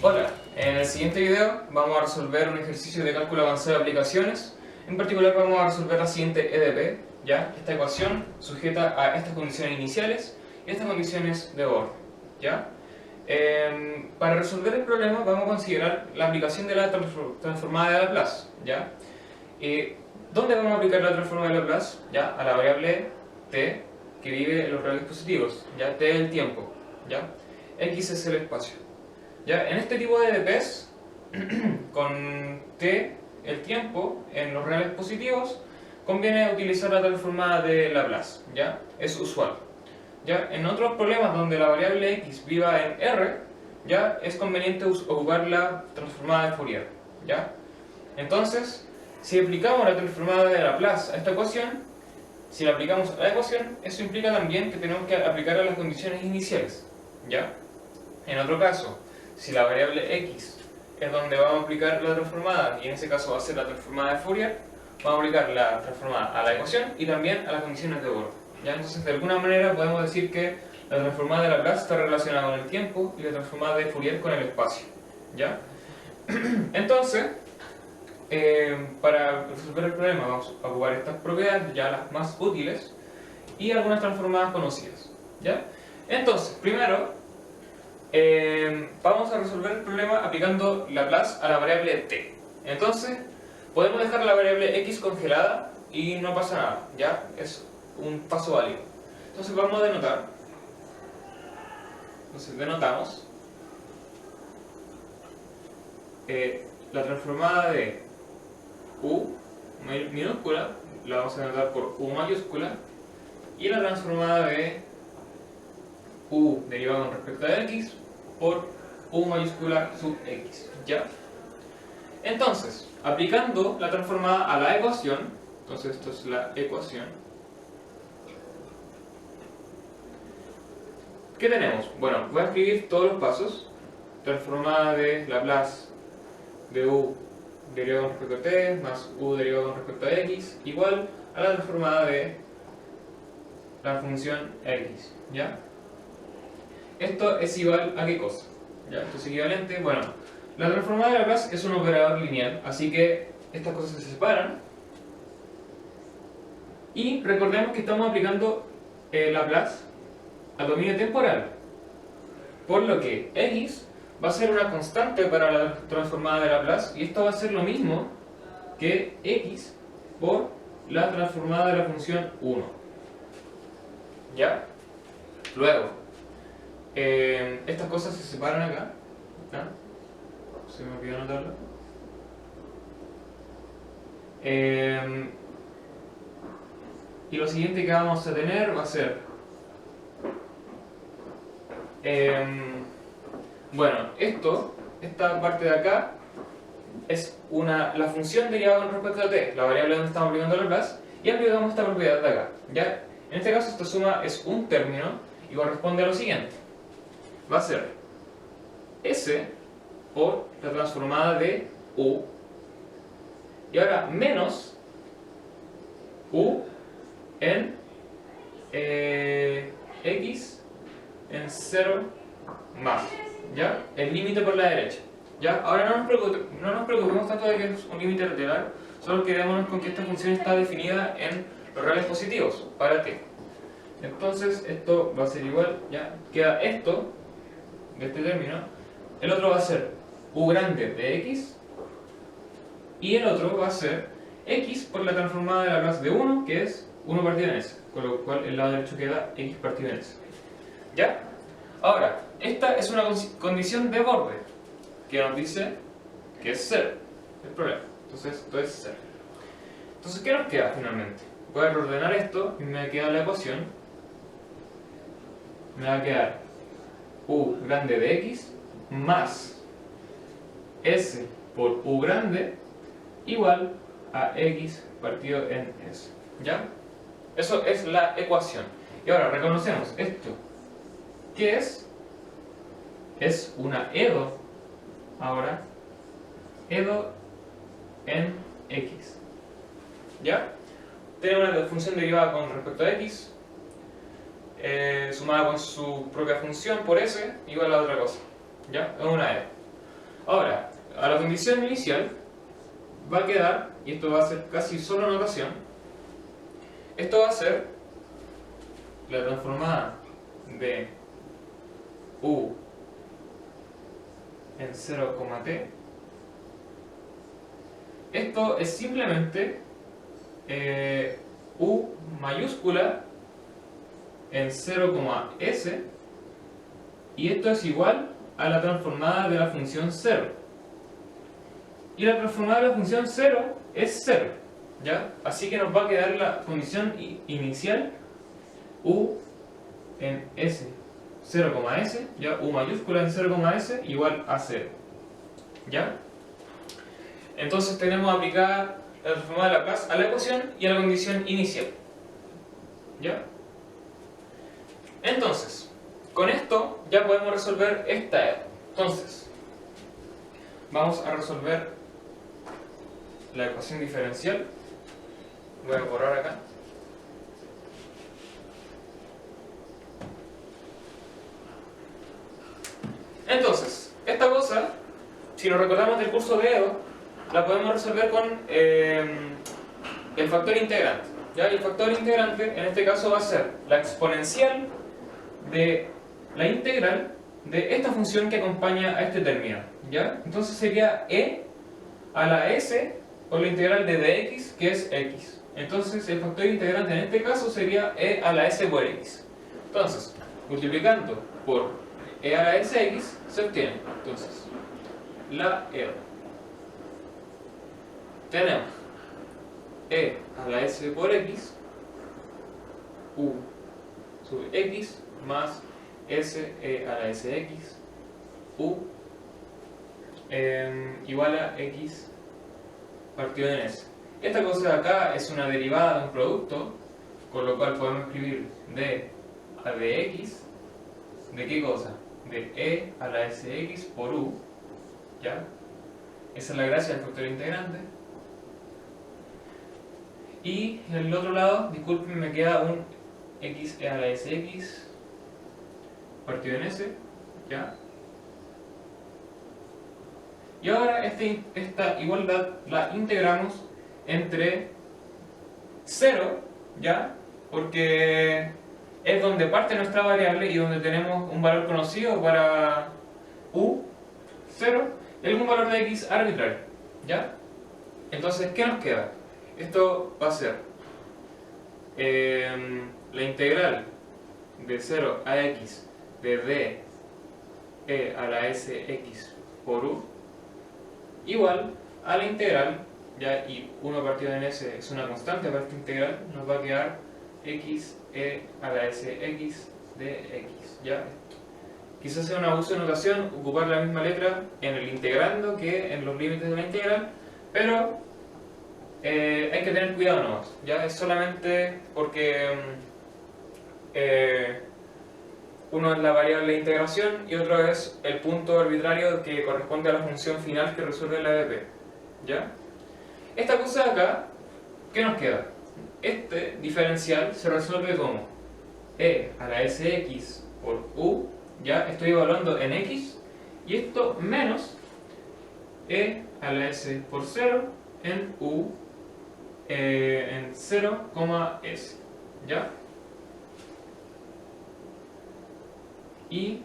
Hola, en el siguiente video vamos a resolver un ejercicio de cálculo avanzado de aplicaciones. En particular vamos a resolver la siguiente EDP, ¿ya? Esta ecuación sujeta a estas condiciones iniciales y estas condiciones de borde, ¿ya? Para resolver el problema vamos a considerar la aplicación de la transformada de Laplace, ¿ya? ¿Dónde vamos a aplicar la transformada de Laplace? ¿Ya? A la variable t que vive en los reales positivos, ¿ya? T es el tiempo, ¿ya? X es el espacio. ¿Ya? En este tipo de EDPs, con t, el tiempo, en los reales positivos, conviene utilizar la transformada de Laplace, ¿ya? Es usual. ¿Ya? En otros problemas donde la variable x viva en R, ¿ya? Es conveniente ocupar la transformada de Fourier, ¿ya? Entonces, si aplicamos la transformada de Laplace a esta ecuación, si la aplicamos a la ecuación, eso implica también que tenemos que aplicar a las condiciones iniciales, ¿ya? En otro caso, si la variable x es donde vamos a aplicar la transformada, y en ese caso va a ser la transformada de Fourier, vamos a aplicar la transformada a la ecuación y también a las condiciones de borde, ¿ya? Entonces, de alguna manera podemos decir que la transformada de Laplace está relacionada con el tiempo y la transformada de Fourier con el espacio, ¿ya? Entonces, para resolver el problema vamos a ocupar estas propiedades, ya las más útiles, y algunas transformadas conocidas, ¿ya? Entonces, primero, vamos a resolver el problema aplicando Laplace a la variable t. Entonces, podemos dejar la variable x congelada y no pasa nada, ¿ya? Es un paso válido. Entonces vamos a denotar. Entonces denotamos la transformada de u minúscula, la vamos a denotar por u mayúscula, y la transformada de u derivada con respecto a x por u mayúscula sub x, ¿ya? Entonces, aplicando la transformada a la ecuación, entonces esto es la ecuación, ¿qué tenemos? Bueno, voy a escribir todos los pasos. Transformada de Laplace de u derivada con respecto a t más u derivada con respecto a x igual a la transformada de la función x, ¿ya? Esto es igual a ¿qué cosa? ¿Ya? Esto es equivalente, bueno, la transformada de Laplace es un operador lineal, así que estas cosas se separan. Y recordemos que estamos aplicando Laplace al dominio temporal, por lo que x va a ser una constante para la transformada de Laplace, y esto va a ser lo mismo que x por la transformada de la función 1, ¿ya? Luego, estas cosas se separan acá, ¿ya? Se me olvidó anotarlo. Y lo siguiente que vamos a tener va a ser bueno, esta parte de acá es la función derivada con respecto a t, la variable donde estamos aplicando Laplace, y aplicamos esta propiedad de acá, ¿ya? En este caso esta suma es un término y corresponde a lo siguiente. Va a ser S por la transformada de U, y ahora menos U en X en 0 más, ¿ya? El límite por la derecha, ¿ya? Ahora no nos preocupemos tanto de que es un límite lateral, solo quedémonos con que esta función está definida en los reales positivos para t. Entonces esto va a ser igual, ¿ya? Queda esto de este término, el otro va a ser u grande de x, y el otro va a ser x por la transformada de Laplace de 1, que es 1 partido en s, con lo cual el lado derecho queda x partido en s, ¿ya? Ahora, esta es una condición de borde, que nos dice que es 0, el problema. Entonces esto es 0. Entonces, ¿qué nos queda finalmente? Voy a reordenar esto y me queda la ecuación. Me va a quedar u grande de x más s por u grande igual a x partido en s, ¿ya? Eso es la ecuación. Y ahora reconocemos esto. ¿Qué es? Es una EDO. Ahora, EDO en x, ¿ya? Tenemos una función derivada con respecto a x, sumada con su propia función por s, igual a otra cosa, ¿ya? Es una EDO. Ahora, a la condición inicial va a quedar, y esto va a ser casi solo notación, esto va a ser la transformada de u en 0,t. Esto es simplemente u mayúscula en 0,s, y esto es igual a la transformada de la función 0. Y la transformada de la función 0 es 0, ¿ya? Así que nos va a quedar la condición inicial u en s 0,s, ¿ya? U mayúscula en 0,s igual a 0, ¿ya? Entonces tenemos aplicada la transformada de Laplace a la ecuación y a la condición inicial, ¿ya? Entonces, con esto ya podemos resolver esta EDO. Entonces, vamos a resolver la ecuación diferencial. Voy a borrar acá. Entonces, esta cosa, si nos recordamos del curso de EDO, la podemos resolver con el factor integrante, ¿ya? Y el factor integrante en este caso va a ser la exponencial de la integral de esta función que acompaña a este término, ¿ya? Entonces sería e a la s por la integral de dx, que es x. Entonces el factor integrante en este caso sería e a la s por x. Entonces, multiplicando por e a la s x, se obtiene entonces la e. Tenemos e a la s por x, u sub x, más s e a la sx, u igual a x partido en s. Esta cosa de acá es una derivada de un producto, con lo cual podemos escribir d a dx, ¿de qué cosa? De e a la sx por u, ¿ya? Esa es la gracia del factor integrante. Y en el otro lado, disculpen, me queda un x e a la sx partido en s, ¿ya? Y ahora esta igualdad la integramos entre 0, ¿ya? Porque es donde parte nuestra variable y donde tenemos un valor conocido para u, 0, y algún valor de x arbitrario, ¿ya? Entonces, ¿qué nos queda? Esto va a ser la integral de 0 a x de d e a la sx por u igual a la integral, ya, y 1 partido en s es una constante para esta integral, nos va a quedar x e a la sx de x, ¿ya? Quizás sea un abuso de notación ocupar la misma letra en el integrando que en los límites de la integral, pero hay que tener cuidado nomás, ¿ya? Es solamente porque uno es la variable de integración y otro es el punto arbitrario que corresponde a la función final que resuelve la EDP, ¿ya? Esta cosa de acá, ¿qué nos queda? Este diferencial se resuelve como e a la sx por u, ya estoy evaluando en x, y esto menos e a la s por 0 en u en 0,s, ¿ya? Y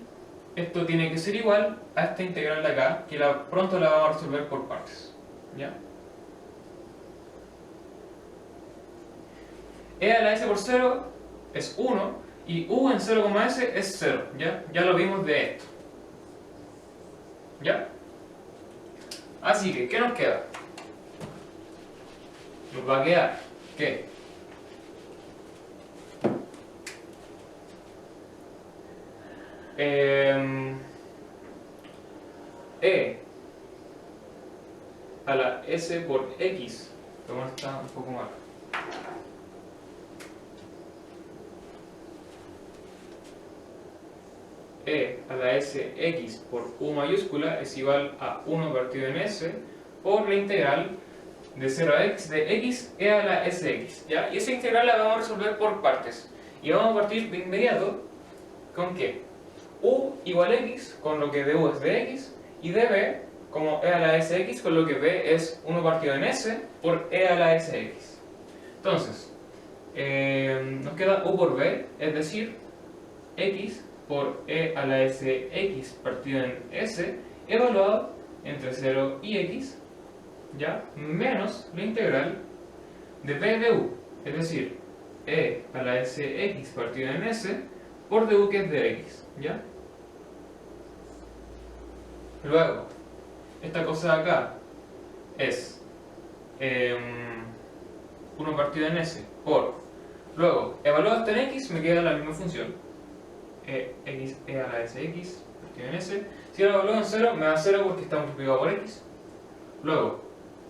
esto tiene que ser igual a esta integral de acá, que pronto la vamos a resolver por partes, ¿ya? E a la s por 0 es 1 y u en 0,s es 0, ¿ya? Ya lo vimos de esto, ¿ya? Así que, ¿qué nos queda? Nos va a quedar que e a la s por x, pero bueno, está un poco mal. E a la sx por u mayúscula es igual a 1 partido en s por la integral de 0 a x de x e a la sx, ¿ya? Y esa integral la vamos a resolver por partes. Y vamos a partir de inmediato con que u igual a x, con lo que de u es de x, y db como e a la sx, con lo que b es 1 partido en s por e a la sx. Entonces, nos queda u por b, es decir, x por e a la sx partido en s, evaluado entre 0 y x, ¿ya? Menos la integral de b de u, es decir, e a la sx partido en s por du, que es de x, ¿ya? Luego, esta cosa de acá es 1 partido en s por, luego, evaluado hasta en x, me queda la misma función, x e a la sx partido en s. Si lo evalúo en 0, me da 0 porque está multiplicado por x. Luego,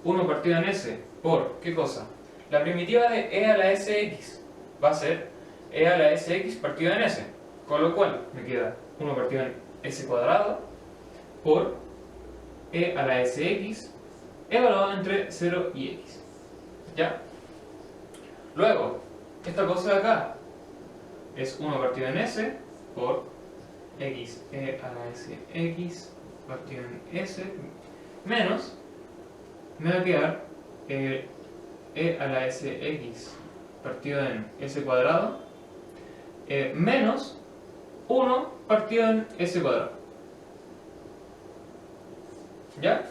1 partido en s por, ¿qué cosa? La primitiva de e a la sx va a ser e a la sx partido en s, con lo cual me queda 1 partido en s cuadrado por e a la sx evaluado entre 0 y x, ¿ya? Luego, esta cosa de acá es 1 partido en s por x e a la sx partido en s menos, me va a quedar e a la sx partido en s cuadrado menos 1 partido en s cuadrado, ¿ya?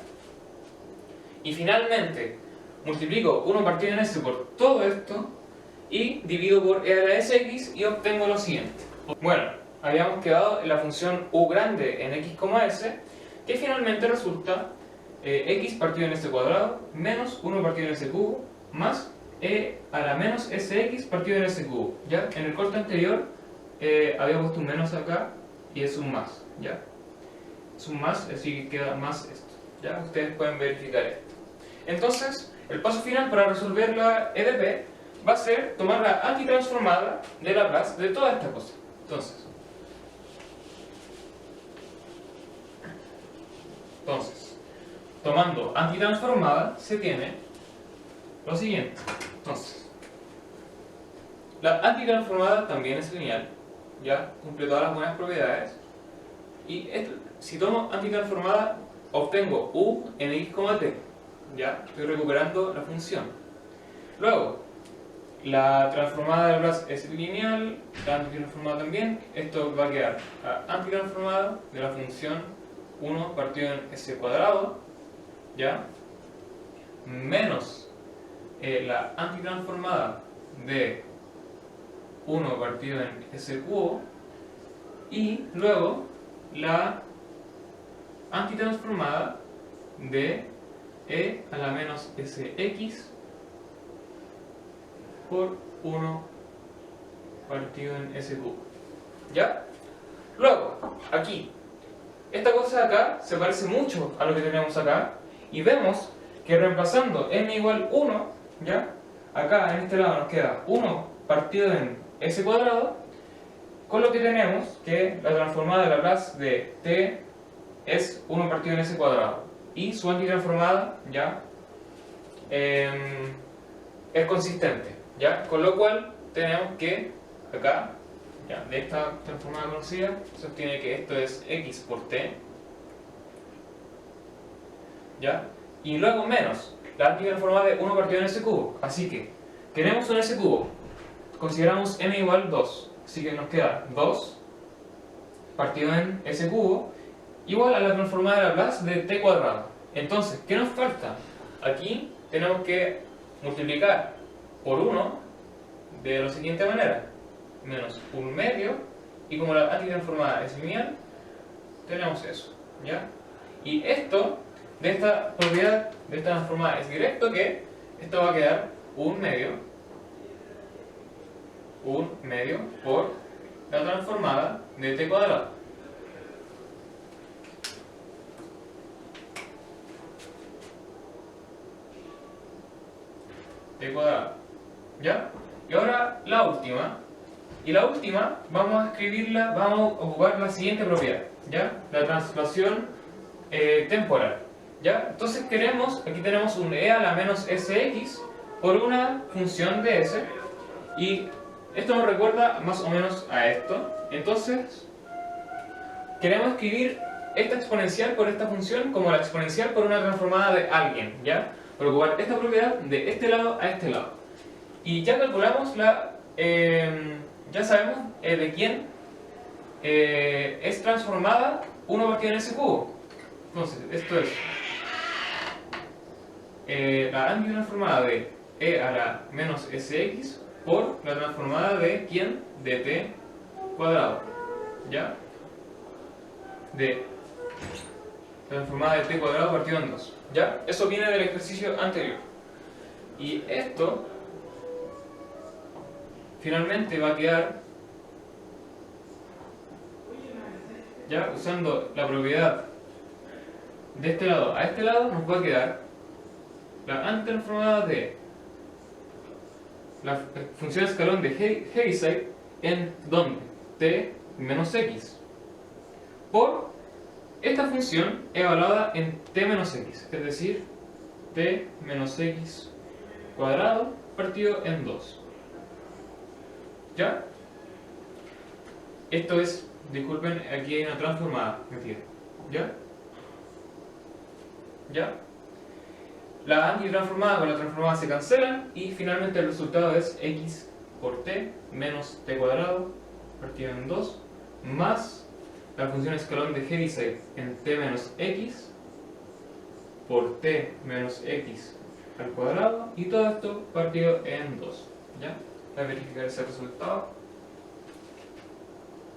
Y finalmente multiplico 1 partido en s por todo esto y divido por e a la sx y obtengo lo siguiente. Bueno, habíamos quedado en la función u grande en x, s, que finalmente resulta x partido en s cuadrado menos 1 partido en s cubo más e a la menos sx partido en s cubo, ¿ya? En el corte anterior había puesto un menos acá y es un más, ¿ya? Es un más, así que queda más esto, ¿ya? Ustedes pueden verificar esto. Entonces, el paso final para resolver la EDP va a ser tomar la antitransformada de Laplace de toda esta cosa. Entonces, tomando antitransformada se tiene lo siguiente. Entonces, la antitransformada también es lineal, ya cumple todas las buenas propiedades. Y si tomo antitransformada, obtengo u en x, t. Ya estoy recuperando la función. Luego, la transformada de Laplace es lineal, la antitransformada también. Esto va a quedar la antitransformada de la función 1 partido en s cuadrado, ¿ya? Menos la antitransformada de 1 partido en s cubo, y luego la antitransformada de e a la menos sx por 1 partido en s cubo, ¿ya? Luego, aquí, esta cosa de acá se parece mucho a lo que tenemos acá, y vemos que reemplazando m igual 1, ¿ya? Acá en este lado nos queda 1 partido en s cuadrado, con lo que tenemos que la transformada de Laplace de t es 1 partido en s cuadrado, y su antitransformada, ¿ya? Es consistente, ¿ya? Con lo cual tenemos que acá, ¿ya? De esta transformada conocida se obtiene que esto es x por t, ¿ya? Y luego menos la antitransformada de 1 partido en s cubo. Así que tenemos un s cubo, consideramos m igual 2, así que nos queda 2 partido en s cubo igual a la transformada de Laplace de t cuadrado. Entonces, ¿qué nos falta? Aquí tenemos que multiplicar por 1 de la siguiente manera: menos 1 medio, y como la antitransformada es lineal, tenemos eso, ¿ya? Y esto, de esta propiedad, de esta transformada, es directo, que esto va a quedar 1 medio por la transformada de t cuadrado. T cuadrado, ¿ya? Y ahora la última. Y la última, vamos a escribirla, vamos a ocupar la siguiente propiedad, ¿ya? La translación temporal, ¿ya? Entonces aquí tenemos un e a la menos sx por una función de s, y esto nos recuerda más o menos a esto. Entonces, queremos escribir esta exponencial por esta función como la exponencial por una transformada de alguien, ¿ya? Por ocupar esta propiedad de este lado a este lado. Y ya calculamos ya sabemos de quién es transformada 1 partido en s cubo. Entonces, esto es la antitransformada de e a la menos sx por la transformada de ¿quién? De t cuadrado, ¿ya? De la transformada de t cuadrado partido en 2, ¿ya? Eso viene del ejercicio anterior. Y esto finalmente va a quedar, ya usando la propiedad de este lado a este lado, nos va a quedar la antitransformada de la función escalón de Heaviside en donde t menos x por esta función evaluada en t menos x, es decir, t menos x cuadrado partido en 2. ¿Ya? Esto es, disculpen, aquí hay una transformada metida. ¿Ya? ¿Ya? La antitransformada con la transformada se cancelan y finalmente el resultado es x por t menos t cuadrado partido en 2 más la función escalón de Heaviside en t menos x por t menos x al cuadrado y todo esto partido en 2. ¿Ya? Voy a verificar ese resultado.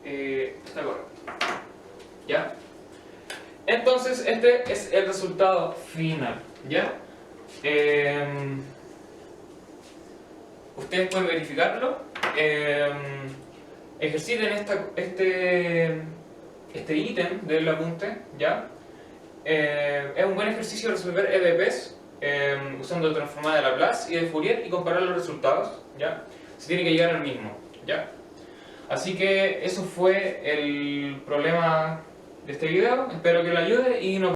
Está correcto. ¿Ya? Entonces este es el resultado final. ¿Ya? Ustedes pueden verificarlo. Ejerciten este ítem del apunte, ¿ya? Es un buen ejercicio resolver EDPs usando transformada de Laplace y de Fourier y comparar los resultados, ¿ya? Se tiene que llegar al mismo, ¿ya? Así que eso fue el problema de este video. Espero que lo ayude y nos